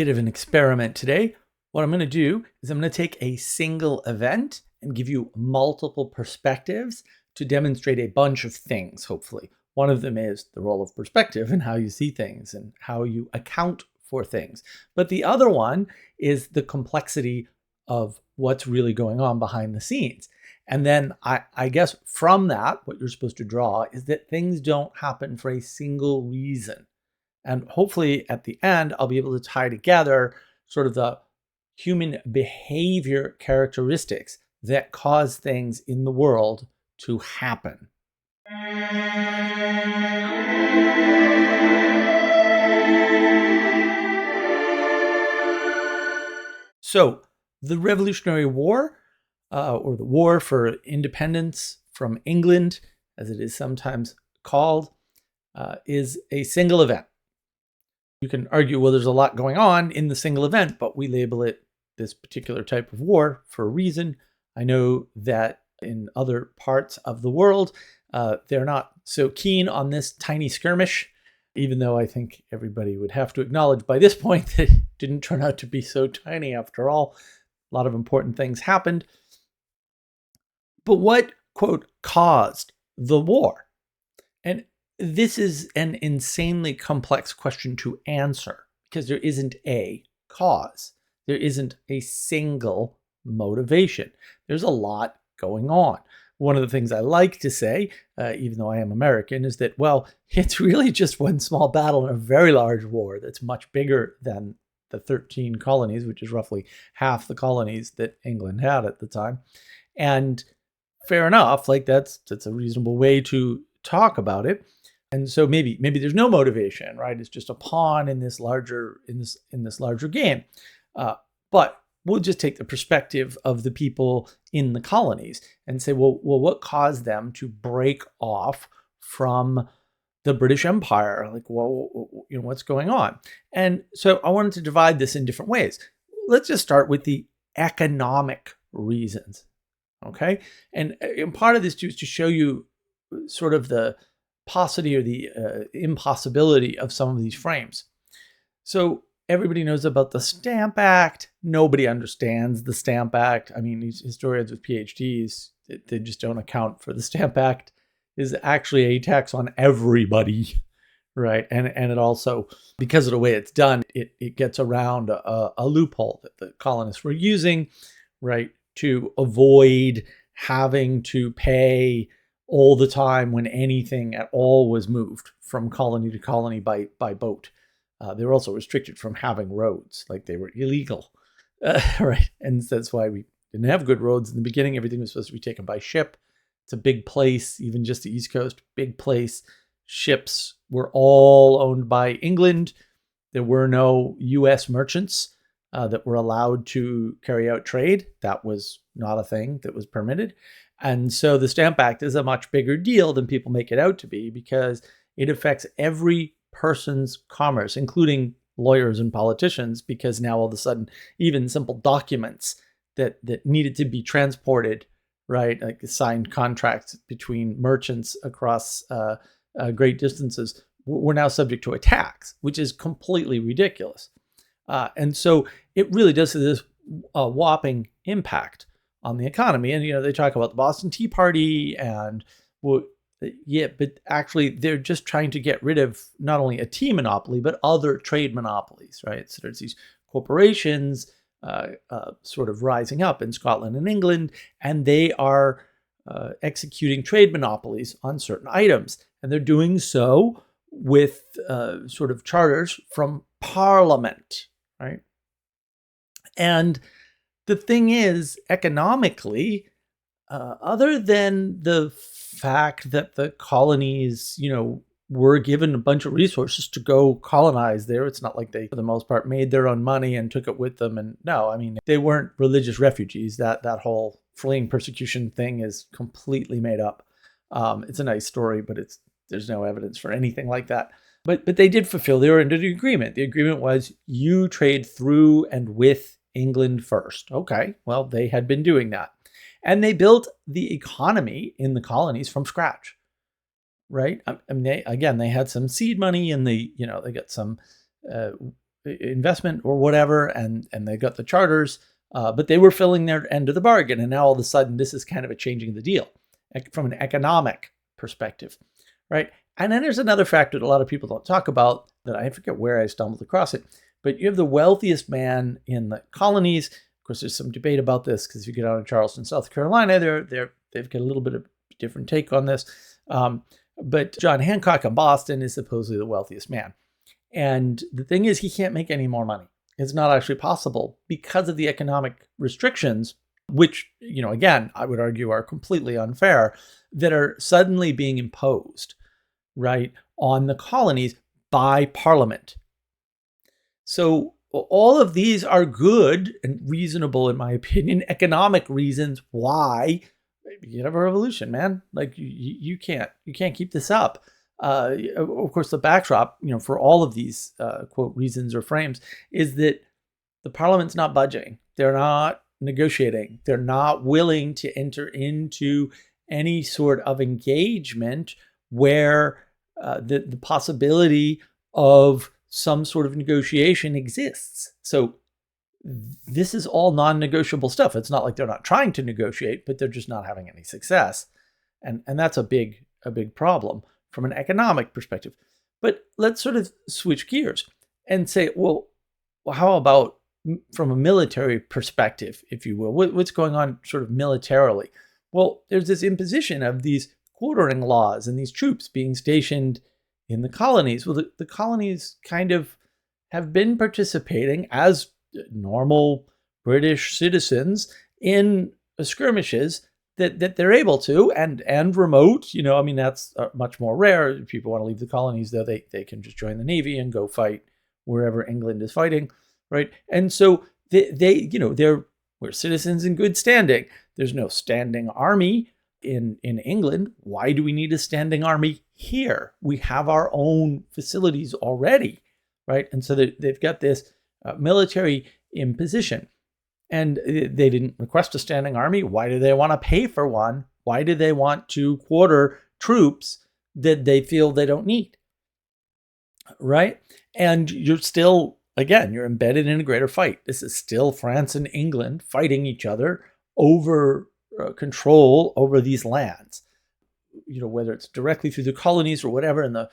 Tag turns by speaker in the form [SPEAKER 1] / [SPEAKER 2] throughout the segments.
[SPEAKER 1] Bit of an experiment today. What I'm going to do is I'm going to take a single event and give you multiple perspectives to demonstrate a bunch of things, hopefully. One of them is the role of perspective and how you see things and how you account for things. But the other one is the complexity of what's really going on behind the scenes. And then I guess from that, what you're supposed to draw is that things don't happen for a single reason. And hopefully at the end, I'll be able to tie together sort of the human behavior characteristics that cause things in the world to happen. So the Revolutionary War, or the War for Independence from England, as it is sometimes called, is a single event. You can argue, well, there's a lot going on in the single event, but we label it this particular type of war for a reason. I know that in other parts of the world, they're not so keen on this tiny skirmish, even though I think everybody would have to acknowledge by this point that it didn't turn out to be so tiny after all. A lot of important things happened. But what, quote, caused the war? And this is an insanely complex question to answer because there isn't a cause. There isn't a single motivation. There's a lot going on. One of the things I like to say, even though I am American, is that, well, it's really just one small battle in a very large war that's much bigger than the 13 colonies, which is roughly half the colonies that England had at the time. And fair enough, like that's a reasonable way to talk about it. And so maybe there's no motivation, right? It's just a pawn in this larger game. But we'll just take the perspective of the people in the colonies and say, well, what caused them to break off from the British Empire? Like, well, what's going on? And so I wanted to divide this in different ways. Let's just start with the economic reasons, okay? And part of this too is to show you sort of the paucity or the impossibility of some of these frames. So everybody knows about the Stamp Act. Nobody understands the Stamp Act. I mean, these historians with PhDs, they just don't account for the Stamp Act is actually a tax on everybody, right? And it also, because of the way it's done, it gets around a loophole that the colonists were using, right, to avoid having to pay all the time when anything at all was moved from colony to colony by boat. They were also restricted from having roads, like they were illegal, right? And that's why we didn't have good roads in the beginning. Everything was supposed to be taken by ship. It's a big place, even just the East Coast, big place. Ships were all owned by England. There were no U.S. merchants that were allowed to carry out trade. That was not a thing that was permitted. And so the Stamp Act is a much bigger deal than people make it out to be because it affects every person's commerce, including lawyers and politicians, because now all of a sudden, even simple documents that needed to be transported, right, like signed contracts between merchants across great distances, were now subject to a tax, which is completely ridiculous. And so it really does have this whopping impact on the economy. And, they talk about the Boston Tea Party and, well, yeah, but actually they're just trying to get rid of not only a tea monopoly, but other trade monopolies, right? So there's these corporations sort of rising up in Scotland and England, and they are executing trade monopolies on certain items. And they're doing so with sort of charters from Parliament, right? And the thing is, economically, other than the fact that the colonies, were given a bunch of resources to go colonize there, it's not like they, for the most part, made their own money and took it with them. And no, I mean, they weren't religious refugees. That whole fleeing persecution thing is completely made up. It's a nice story, but there's no evidence for anything like that. But they did fulfill, they were under the agreement. The agreement was you trade through and with England first. Okay, well, they had been doing that. And they built the economy in the colonies from scratch, right? I mean, they had some seed money and they got some investment or whatever, and they got the charters, but they were filling their end of the bargain. And now all of a sudden, this is kind of a changing of the deal from an economic perspective, right? And then there's another factor that a lot of people don't talk about that I forget where I stumbled across it, but you have the wealthiest man in the colonies. Of course, there's some debate about this because if you get out of Charleston, South Carolina, they've got a little bit of a different take on this. But John Hancock in Boston is supposedly the wealthiest man. And the thing is, he can't make any more money. It's not actually possible because of the economic restrictions, which, again, I would argue are completely unfair, that are suddenly being imposed, right, on the colonies by Parliament. So all of these are good and reasonable, in my opinion, economic reasons why you have a revolution, man. Like you can't keep this up. Of course, the backdrop, for all of these quote reasons or frames is that the Parliament's not budging. They're not negotiating. They're not willing to enter into any sort of engagement where the possibility of some sort of negotiation exists. So this is all non-negotiable stuff. It's not like they're not trying to negotiate, but they're just not having any success. And that's a big problem from an economic perspective. But let's sort of switch gears and say, well, how about from a military perspective, if you will? What's going on sort of militarily? Well, there's this imposition of these quartering laws and these troops being stationed in the colonies. Well, the colonies kind of have been participating as normal British citizens in skirmishes that they're able to, and remote, that's much more rare. If people want to leave the colonies, though, they can just join the Navy and go fight wherever England is fighting, right? And so we're citizens in good standing. There's no standing army in England. Why do we need a standing army here? We have our own facilities already, right? And so they've got this military imposition. And they didn't request a standing army. Why do they want to pay for one? Why do they want to quarter troops that they feel they don't need? Right? And you're still, again, you're embedded in a greater fight. This is still France and England fighting each other over control over these lands. Whether it's directly through the colonies or whatever. And the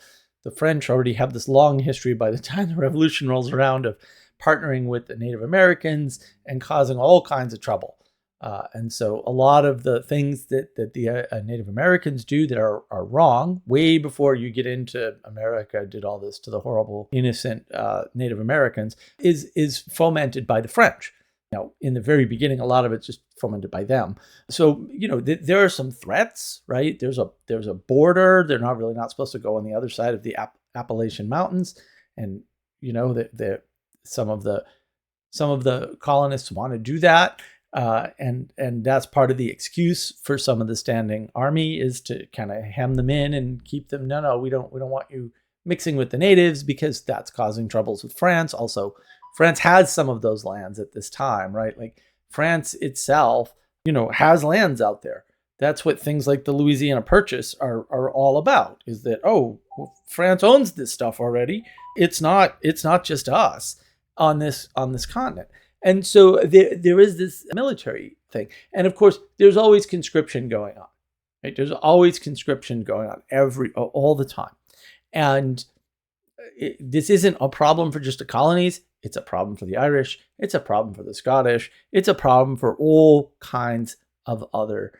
[SPEAKER 1] French already have this long history by the time the revolution rolls around of partnering with the Native Americans and causing all kinds of trouble. And so a lot of the things that the Native Americans do that are wrong, way before you get into America did all this to the horrible, innocent Native Americans, is fomented by the French. Now, in the very beginning, a lot of it's just fomented by them. So, there are some threats, right? There's a border. They're really not supposed to go on the other side of the Appalachian Mountains. And, some of the colonists want to do that. And that's part of the excuse for some of the standing army is to kind of hem them in and keep them. No, we don't want you mixing with the natives because that's causing troubles with France. Also, France has some of those lands at this time, right? Like France itself, has lands out there. That's what things like the Louisiana Purchase are all about, is that, France owns this stuff already. It's not just us on this continent. And so there is this military thing. And of course, there's always conscription going on, right? There's always conscription going on all the time. And this isn't a problem for just the colonies. It's a problem for the Irish. It's a problem for the Scottish. It's a problem for all kinds of other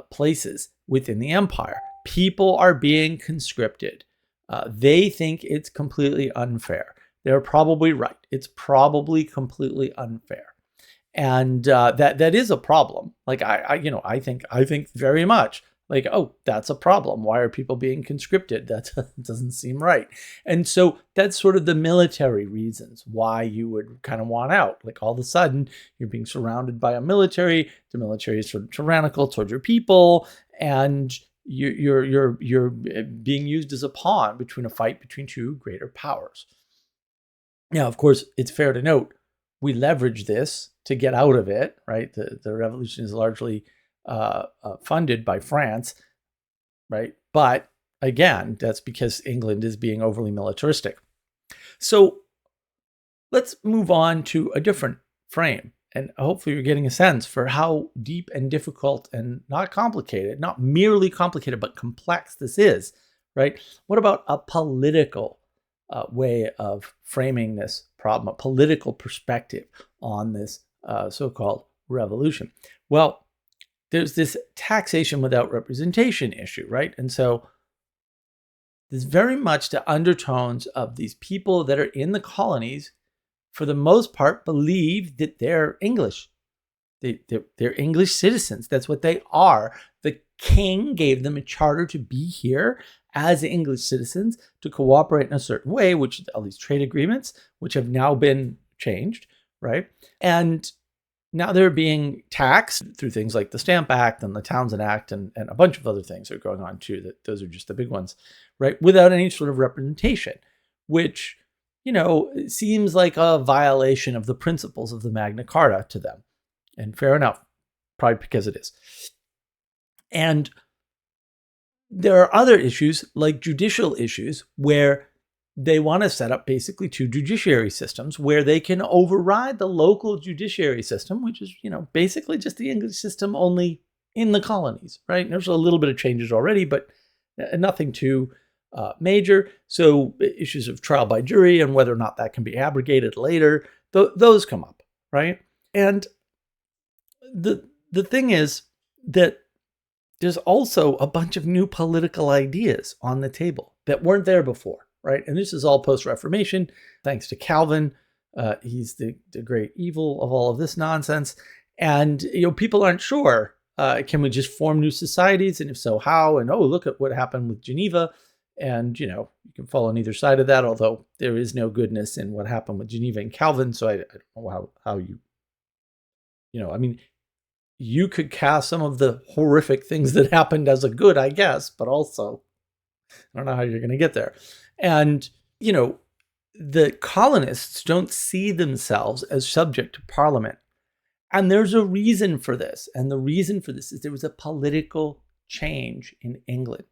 [SPEAKER 1] places within the empire. People are being conscripted. They think it's completely unfair. They're probably right. It's probably completely unfair. And that is a problem. Like I think very much like, that's a problem. Why are people being conscripted? That doesn't seem right. And so that's sort of the military reasons why you would kind of want out. Like all of a sudden you're being surrounded by a military. The military is sort of tyrannical towards your people, and you're being used as a pawn between a fight between two greater powers. Now, of course, it's fair to note we leverage this to get out of it, right? The revolution is largely funded by France, right? But again, that's because England is being overly militaristic. So Let's move on to a different frame. And hopefully you're getting a sense for how deep and difficult and not complicated, not merely complicated, but complex this is, right? What about a political way of framing this problem, a political perspective on this so-called revolution? Well, there's this taxation without representation issue, right? And so there's very much the undertones of these people that are in the colonies, for the most part, believe that they're English. They're English citizens. That's what they are. The king gave them a charter to be here as English citizens, to cooperate in a certain way, which all these trade agreements, which have now been changed, right? And now they're being taxed through things like the Stamp Act and the Townshend Act and a bunch of other things that are going on too. That those are just the big ones, right? Without any sort of representation, which, seems like a violation of the principles of the Magna Carta to them. And fair enough, probably because it is. And there are other issues like judicial issues where they want to set up basically two judiciary systems where they can override the local judiciary system, which is, basically just the English system only in the colonies, right? And there's a little bit of changes already, but nothing too major. So issues of trial by jury and whether or not that can be abrogated later, those come up, right? And the thing is that there's also a bunch of new political ideas on the table that weren't there before, right? And this is all post-Reformation, thanks to Calvin. He's the great evil of all of this nonsense. And, people aren't sure, can we just form new societies? And if so, how? And, look at what happened with Geneva. And, you can fall on either side of that, although there is no goodness in what happened with Geneva and Calvin. So I don't know how you, you could cast some of the horrific things that happened as a good, I guess, but also I don't know how you're going to get there. And, the colonists don't see themselves as subject to Parliament. And there's a reason for this. And the reason for this is there was a political change in England.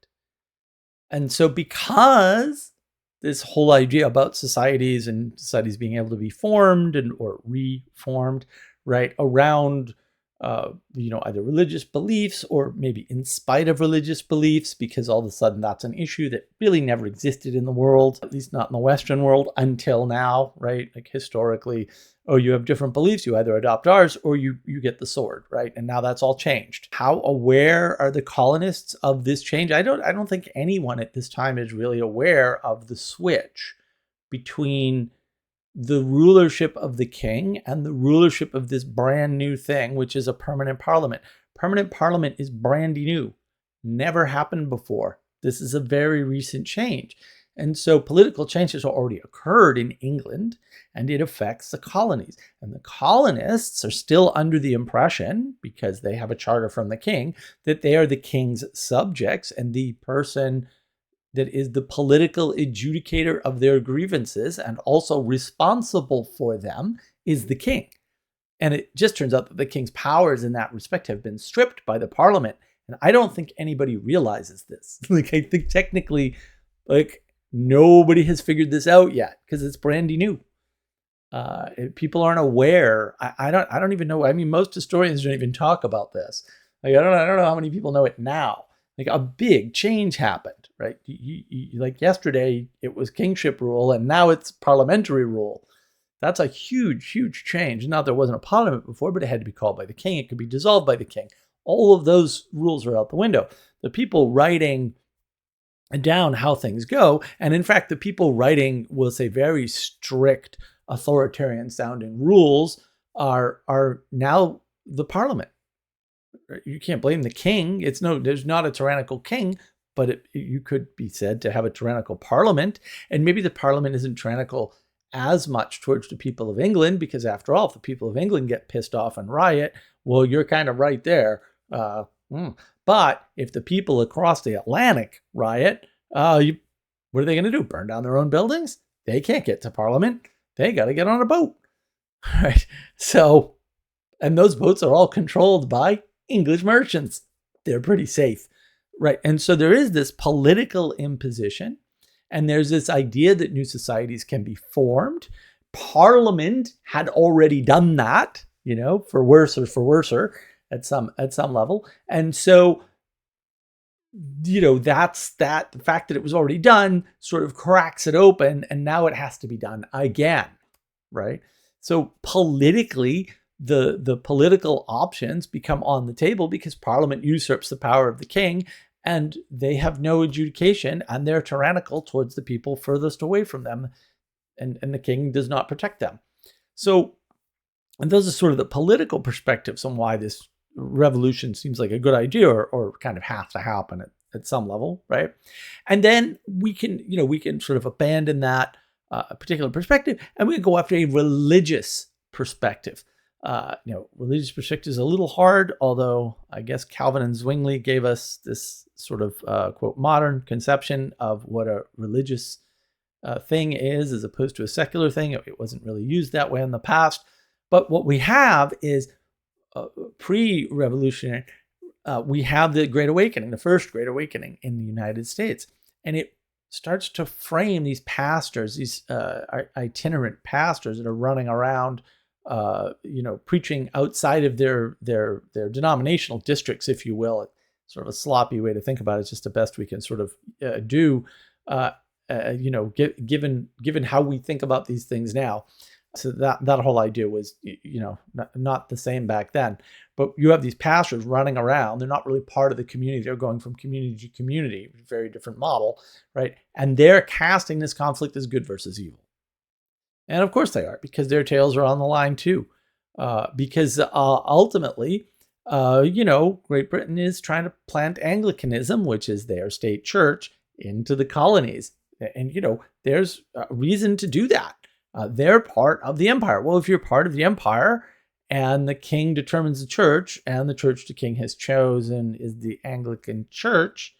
[SPEAKER 1] And so because this whole idea about societies and societies being able to be formed or reformed, right, around either religious beliefs or maybe in spite of religious beliefs, because all of a sudden that's an issue that really never existed in the world, at least not in the Western world until now, right? Like historically, you have different beliefs, you either adopt ours or you get the sword, right? And now that's all changed. How aware are the colonists of this change? I don't think anyone at this time is really aware of the switch between the rulership of the king and the rulership of this brand new thing, which is a permanent parliament. Permanent parliament is brand new, never happened before. This is a very recent change. And so political change has already occurred in England, and it affects the colonies. And the colonists are still under the impression, because they have a charter from the king, that they are the king's subjects, and the person that is the political adjudicator of their grievances and also responsible for them is the king. And it just turns out that the king's powers in that respect have been stripped by the parliament. And I don't think anybody realizes this. I think technically, nobody has figured this out yet because it's brand new. People aren't aware. I don't even know. Most historians don't even talk about this. I don't know how many people know it now. A big change happened, right? Like yesterday, it was kingship rule, and now it's parliamentary rule. That's a huge, huge change. Now, there wasn't a parliament before, but it had to be called by the king. It could be dissolved by the king. All of those rules are out the window. The people writing down how things go, and in fact, the people writing, we'll say, very strict, authoritarian-sounding rules are now the parliament. You can't blame the king. There's not a tyrannical king, but you could be said to have a tyrannical parliament. And maybe the parliament isn't tyrannical as much towards the people of England, because after all, if the people of England get pissed off and riot, well, you're kind of right there. But if the people across the Atlantic riot, what are they going to do? Burn down their own buildings? They can't get to parliament. They got to get on a boat, right? So, and those boats are all controlled by English merchants. They're pretty safe, right? And so there is this political imposition, and there's this idea that new societies can be formed Parliament had already done that, for worse or for worser at some level. And so, that's that. The fact that it was already done sort of cracks it open, and now it has to be done again, right? So politically, the political options become on the table because Parliament usurps the power of the king, and they have no adjudication, and they're tyrannical towards the people furthest away from them, and the king does not protect them. So, and those are sort of the political perspectives on why this revolution seems like a good idea, or kind of has to happen at some level, right? And then we can sort of abandon that particular perspective, and we can go after a religious perspective. Religious perspective is a little hard, although I guess Calvin and Zwingli gave us this sort of quote modern conception of what a religious thing is, as opposed to a secular thing. It wasn't really used that way in the past. But what we have is pre-revolutionary. We have the Great Awakening, the first Great Awakening in the United States, and it starts to frame these pastors, these itinerant pastors that are running around, preaching outside of their denominational districts, if you will. It's sort of a sloppy way to think about it. It's just the best we can sort of do, given how we think about these things now. So that whole idea was, not the same back then. But you have these pastors running around. They're not really part of the community. They're going from community to community, very different model, right? And they're casting this conflict as good versus evil. And of course they are, because their tails are on the line too. Because ultimately, Great Britain is trying to plant Anglicanism, which is their state church, into the colonies. And, there's a reason to do that. They're part of the empire. Well, if you're part of the empire and the king determines the church, and the church the king has chosen is the Anglican church,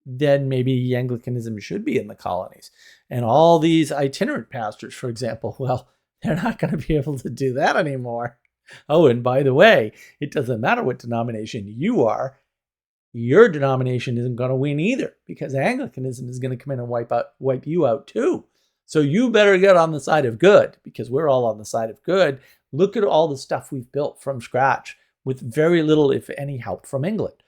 [SPEAKER 1] then maybe Anglicanism should be in the colonies. And all these itinerant pastors, for example, well, they're not going to be able to do that anymore. Oh, and by the way, it doesn't matter what denomination you are. Your denomination isn't going to win either, because Anglicanism is going to come in and wipe you out too. So you better get on the side of good, because we're all on the side of good. Look at all the stuff we've built from scratch with very little, if any, help from England.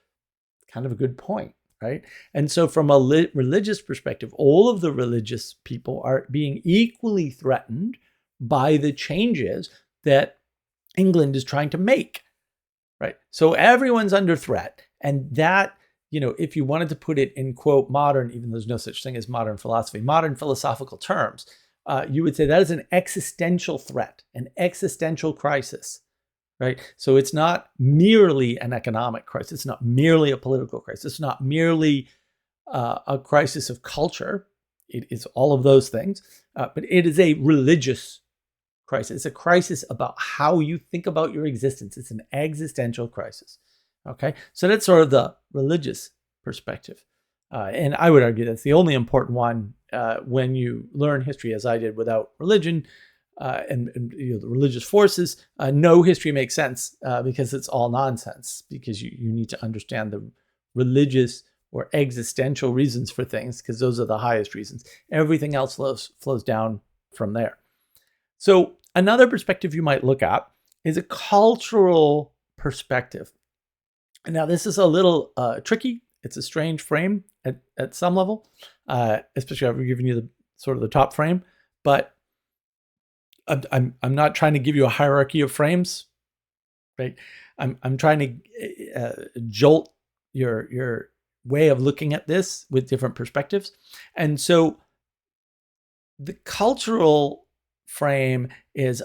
[SPEAKER 1] Kind of a good point, right? And so from a religious perspective, all of the religious people are being equally threatened by the changes that England is trying to make, right? So everyone's under threat. And that, if you wanted to put it in, quote, modern, even though there's no such thing as modern philosophy, modern philosophical terms, you would say that is an existential threat, an existential crisis, right? So it's not merely an economic crisis. It's not merely a political crisis. It's not merely a crisis of culture. It is all of those things, but it is a religious crisis. It's a crisis about how you think about your existence. It's an existential crisis. Okay, so that's sort of the religious perspective. And I would argue that's the only important one when you learn history, as I did, without religion and the religious forces. No history makes sense because it's all nonsense, because you need to understand the religious or existential reasons for things, because those are the highest reasons. Everything else flows down from there. So another perspective you might look at is a cultural perspective. Now, this is a little tricky. It's a strange frame at some level, especially after giving you the sort of the top frame. But I'm not trying to give you a hierarchy of frames, right? I'm trying to jolt your way of looking at this with different perspectives. And so the cultural frame is,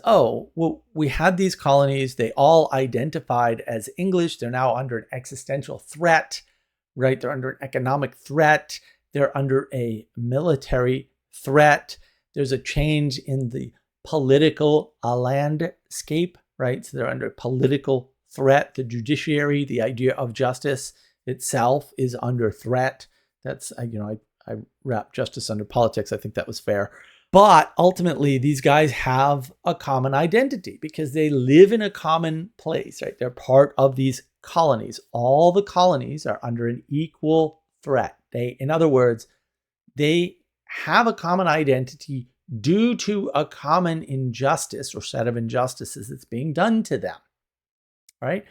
[SPEAKER 1] we had these colonies, they all identified as English, they're now under an existential threat, right? They're under an economic threat, they're under a military threat, there's a change in the political landscape, right? So they're under political threat. The judiciary, the idea of justice itself is under threat. That's, I wrap justice under politics. I think that was fair. But ultimately, these guys have a common identity because they live in a common place, right? They're part of these colonies. All the colonies are under an equal threat. In other words, they have a common identity due to a common injustice or set of injustices that's being done to them, right?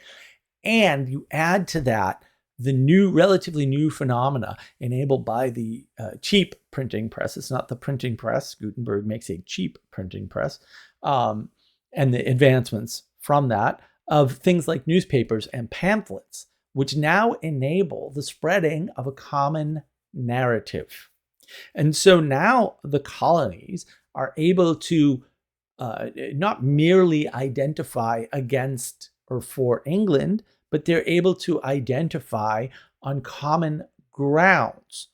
[SPEAKER 1] And you add to that the new, relatively new phenomena enabled by the cheap printing press. It's not the printing press. Gutenberg makes a cheap printing press. And the advancements from that of things like newspapers and pamphlets, which now enable the spreading of a common narrative. And so now the colonies are able to not merely identify against or for England, but they're able to identify on common grounds.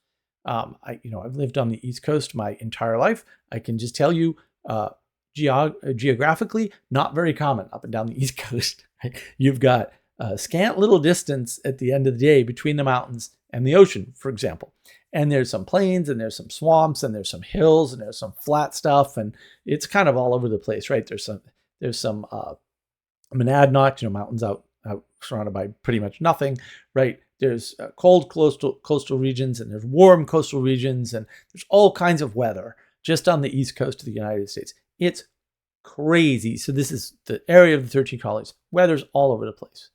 [SPEAKER 1] I've lived on the East Coast my entire life. I can just tell you, geographically, not very common up and down the East Coast. Right? You've got a scant little distance at the end of the day between the mountains and the ocean, for example. And there's some plains and there's some swamps and there's some hills and there's some flat stuff, and it's kind of all over the place, right? There's some monadnock, mountains out surrounded by pretty much nothing, right? There's cold coastal regions and there's warm coastal regions, and there's all kinds of weather just on the East Coast of the United States. It's crazy. So this is the area of the 13 colonies. Weather's all over the place,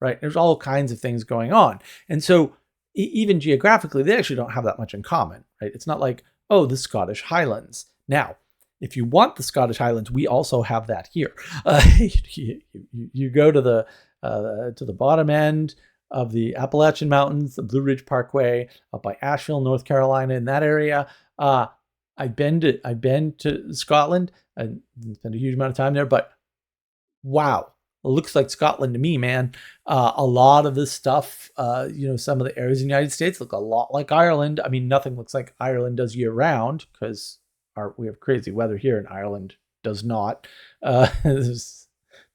[SPEAKER 1] right? There's all kinds of things going on. And so even geographically, they actually don't have that much in common, right? It's not like, oh, the Scottish Highlands. Now, if you want the Scottish Highlands, we also have that here. You go to the bottom end of the Appalachian Mountains, the Blue Ridge Parkway, up by Asheville, North Carolina, in that area. I've been to Scotland. I spent a huge amount of time there, but wow, it looks like Scotland to me, man. A lot of this stuff, some of the areas in the United States look a lot like Ireland. I mean, nothing looks like Ireland does year round because we have crazy weather here, and Ireland does not.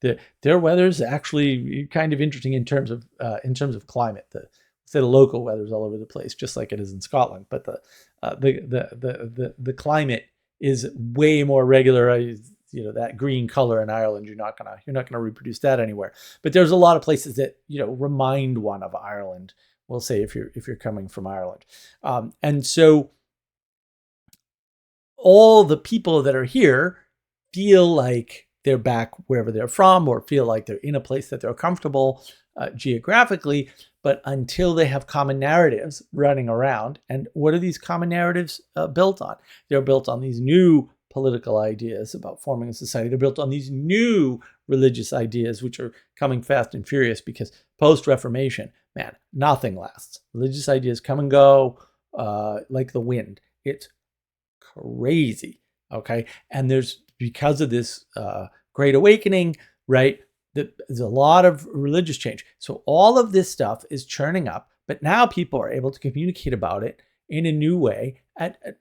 [SPEAKER 1] Their weather is actually kind of interesting in terms of climate. The local weather is all over the place, just like it is in Scotland. But the climate is way more regular. That green color in Ireland, you're not gonna reproduce that anywhere. But there's a lot of places that remind one of Ireland. We'll say if you're coming from Ireland, and so all the people that are here feel like they're back wherever they're from, or feel like they're in a place that they're comfortable geographically. But until they have common narratives running around, and what are these common narratives built on? They're built on these new political ideas about forming a society. They're built on these new religious ideas, which are coming fast and furious because post-Reformation, man, nothing lasts. Religious ideas come and go like the wind. It's crazy, okay? And because of this Great Awakening, right, there's a lot of religious change. So all of this stuff is churning up, but now people are able to communicate about it in a new way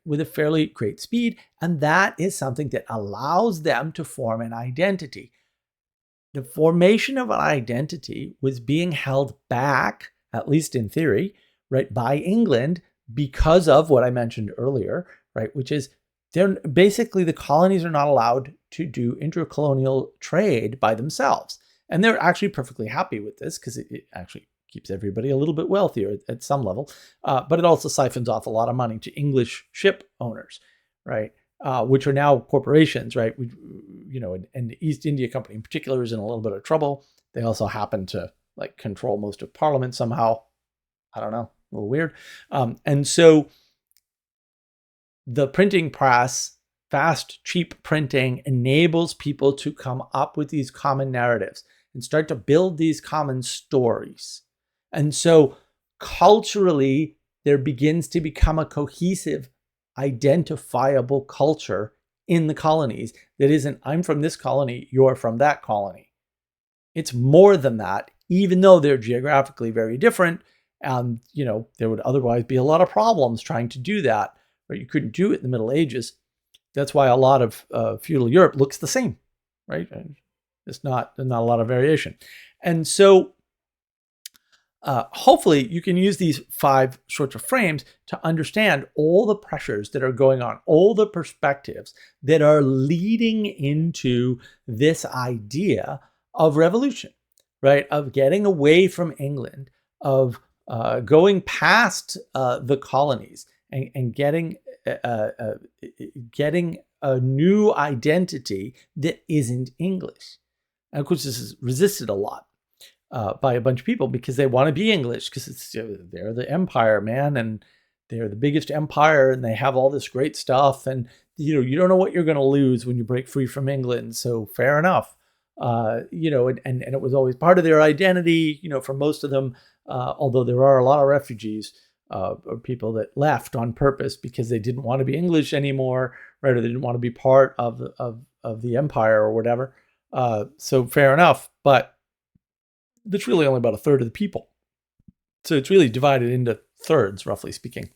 [SPEAKER 1] with a fairly great speed. And that is something that allows them to form an identity. The formation of an identity was being held back, at least in theory, right, by England because of what I mentioned earlier, right, which is the colonies are not allowed to do intercolonial trade by themselves. And they're actually perfectly happy with this because it actually keeps everybody a little bit wealthier at some level. But it also siphons off a lot of money to English ship owners, right? Which are now corporations, right? And the East India Company in particular is in a little bit of trouble. They also happen to control most of Parliament somehow. I don't know, a little weird. And so the printing press, fast, cheap printing, enables people to come up with these common narratives and start to build these common stories. And so culturally, there begins to become a cohesive, identifiable culture in the colonies that isn't, I'm from this colony, you're from that colony. It's more than that, even though they're geographically very different. And, there would otherwise be a lot of problems trying to do that. Right? You couldn't do it in the Middle Ages. That's why a lot of feudal Europe looks the same, right? There's not a lot of variation. And so hopefully you can use these 5 sorts of frames to understand all the pressures that are going on, all the perspectives that are leading into this idea of revolution, right? Of getting away from England, of going past the colonies, and getting a new identity that isn't English. And of course, this is resisted a lot by a bunch of people because they want to be English because it's they're the empire, man, and they're the biggest empire, and they have all this great stuff, and you don't know what you're going to lose when you break free from England. So fair enough, and it was always part of their identity, for most of them. Although there are a lot of refugees or people that left on purpose because they didn't want to be English anymore, right? Or they didn't want to be part of the empire or whatever. So fair enough, but that's really only about a third of the people. So it's really divided into thirds, roughly speaking.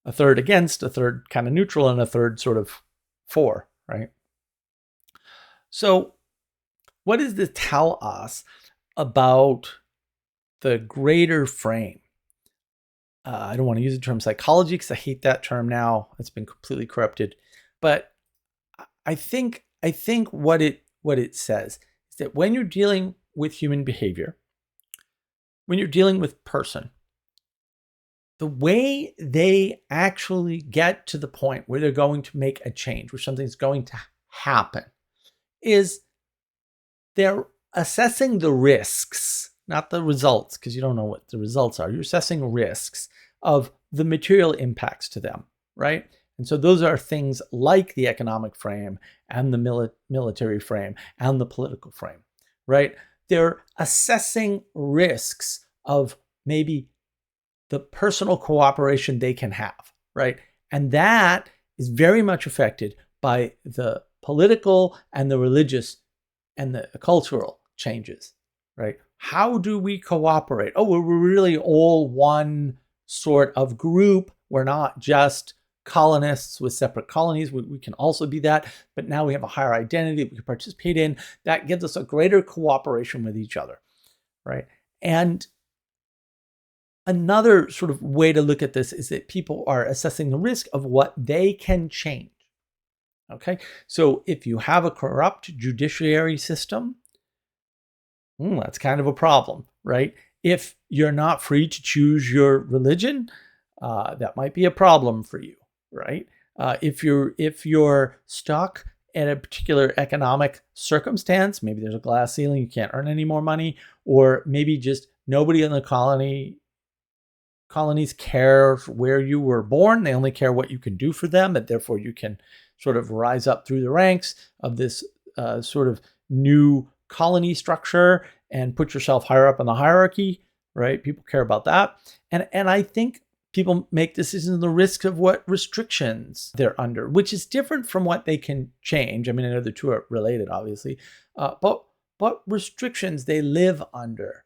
[SPEAKER 1] A third against, a third kind of neutral, and a third sort of for, right? So what does this tell us about the greater frame? I don't want to use the term psychology because I hate that term now. It's been completely corrupted. But I think what it says is that when you're dealing with human behavior, when you're dealing with person, the way they actually get to the point where they're going to make a change, where something's going to happen, is they're assessing the risks, not the results, because you don't know what the results are. You're assessing risks of the material impacts to them, right? And so those are things like the economic frame and the military frame and the political frame, right? They're assessing risks of maybe the personal cooperation they can have, right? And that is very much affected by the political and the religious and the cultural changes, right? How do we cooperate? Oh, we're really all one sort of group. We're not just colonists with separate colonies. We can also be that, but now we have a higher identity that we can participate in. That gives us a greater cooperation with each other, right? And another sort of way to look at this is that people are assessing the risk of what they can change. Okay, so if you have a corrupt judiciary system, that's kind of a problem, right? If you're not free to choose your religion, that might be a problem for you, right? If you're stuck in a particular economic circumstance, maybe there's a glass ceiling, you can't earn any more money, or maybe just nobody in the colonies care where you were born. They only care what you can do for them, and therefore you can sort of rise up through the ranks of this sort of new colony structure and put yourself higher up in the hierarchy, right? People care about that. And I think people make decisions on the risk of what restrictions they're under, which is different from what they can change. I mean, I know the two are related, obviously, but restrictions they live under.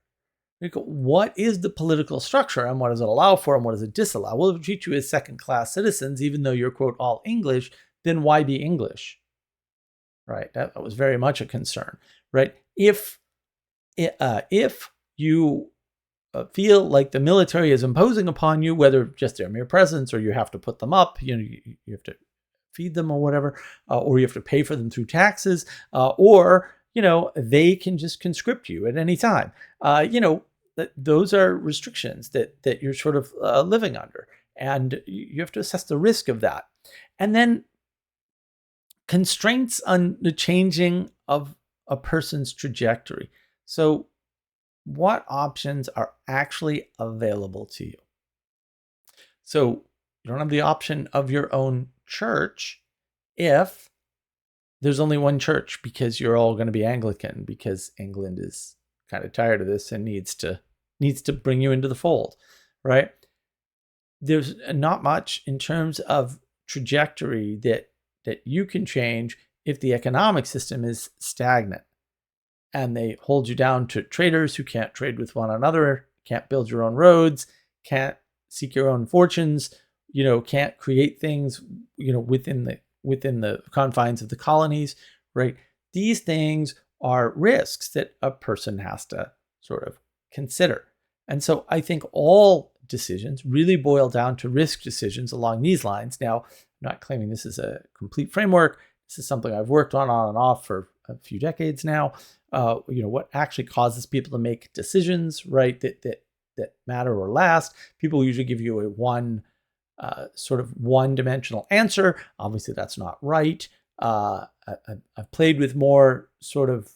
[SPEAKER 1] What is the political structure and what does it allow for and what does it disallow? Well, if we treat you as second-class citizens, even though you're, quote, all English, then why be English? Right? That was very much a concern, right? If you feel like the military is imposing upon you, whether just their mere presence or you have to put them up, you have to feed them or whatever, or you have to pay for them through taxes, or they can just conscript you at any time. Those are restrictions that you're sort of living under, and you have to assess the risk of that. And then constraints on the changing of a person's trajectory. So what options are actually available to you? So you don't have the option of your own church if there's only one church, because you're all going to be Anglican, because England is kind of tired of this and needs to bring you into the fold, right? There's not much in terms of trajectory that you can change if the economic system is stagnant and they hold you down to traders who can't trade with one another, can't build your own roads, can't seek your own fortunes, can't create things, within the confines of the colonies, right? These things are risks that a person has to sort of consider. And so I think all decisions really boil down to risk decisions along these lines. Now, I'm not claiming this is a complete framework. This is something I've worked on and off for a few decades now. What actually causes people to make decisions, right, that matter or last. People usually give you a one sort of one-dimensional answer. Obviously, that's not right. I've played with more sort of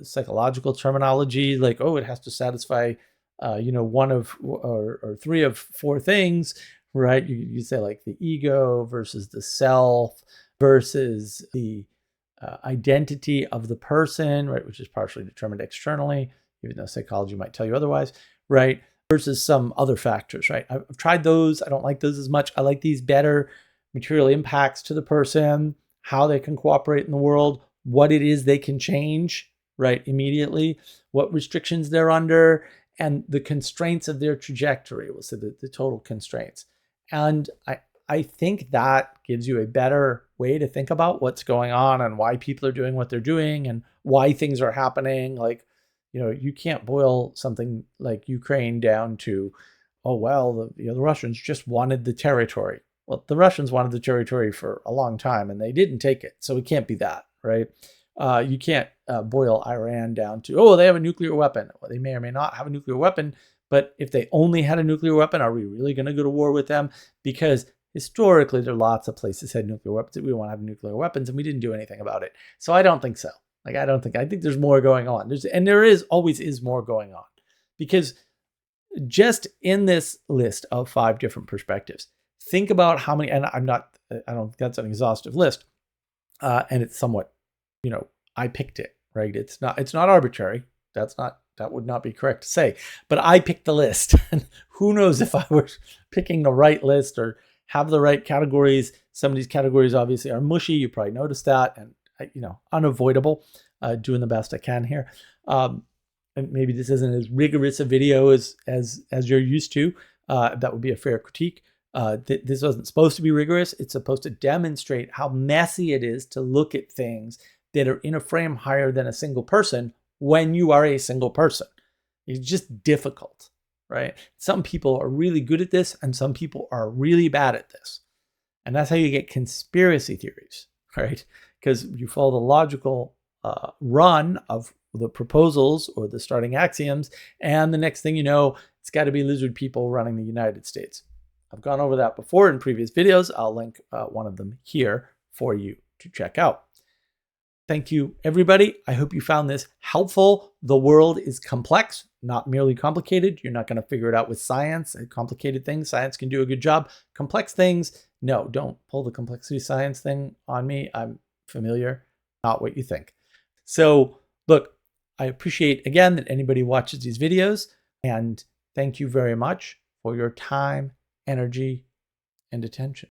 [SPEAKER 1] psychological terminology, like, oh, it has to satisfy, one of or three of four things, right? You say like the ego versus the self versus the identity of the person, right, which is partially determined externally, even though psychology might tell you otherwise, right, versus some other factors, right? I've tried those. I don't like those as much. I like these better: material impacts to the person, how they can cooperate in the world, what it is they can change, right, immediately, what restrictions they're under, and the constraints of their trajectory. We'll say the total constraints. And I think that gives you a better way to think about what's going on and why people are doing what they're doing and why things are happening. Like, you can't boil something like Ukraine down to, oh, well, the Russians just wanted the territory. Well, the Russians wanted the territory for a long time and they didn't take it. So it can't be that, right? You can't boil Iran down to, oh, they have a nuclear weapon. Well, they may or may not have a nuclear weapon, but if they only had a nuclear weapon, are we really going to go to war with them? Because historically, there are lots of places that had nuclear weapons that we want to have nuclear weapons, and we didn't do anything about it. So I don't think so. I think there's more going on. There always is more going on, because just in this list of 5 different perspectives, think about how many, and I don't think that's an exhaustive list, and it's somewhat, I picked it, right? It's not arbitrary. That would not be correct to say, but I picked the list. And who knows if I were picking the right list or have the right categories. Some of these categories obviously are mushy. You probably noticed that, and unavoidable. Doing the best I can here. And maybe this isn't as rigorous a video as you're used to. That would be a fair critique. This wasn't supposed to be rigorous. It's supposed to demonstrate how messy it is to look at things that are in a frame higher than a single person when you are a single person. It's just difficult, right? Some people are really good at this and some people are really bad at this. And that's how you get conspiracy theories, right? Because you follow the logical run of the proposals or the starting axioms, and the next thing you know, it's got to be lizard people running the United States. I've gone over that before in previous videos. I'll link one of them here for you to check out. Thank you, everybody. I hope you found this helpful. The world is complex, not merely complicated. You're not going to figure it out with science. Complicated things, science can do a good job. Complex things, no, don't pull the complexity science thing on me. I'm familiar, not what you think. So look, I appreciate, again, that anybody watches these videos, and thank you very much for your time, energy, and attention.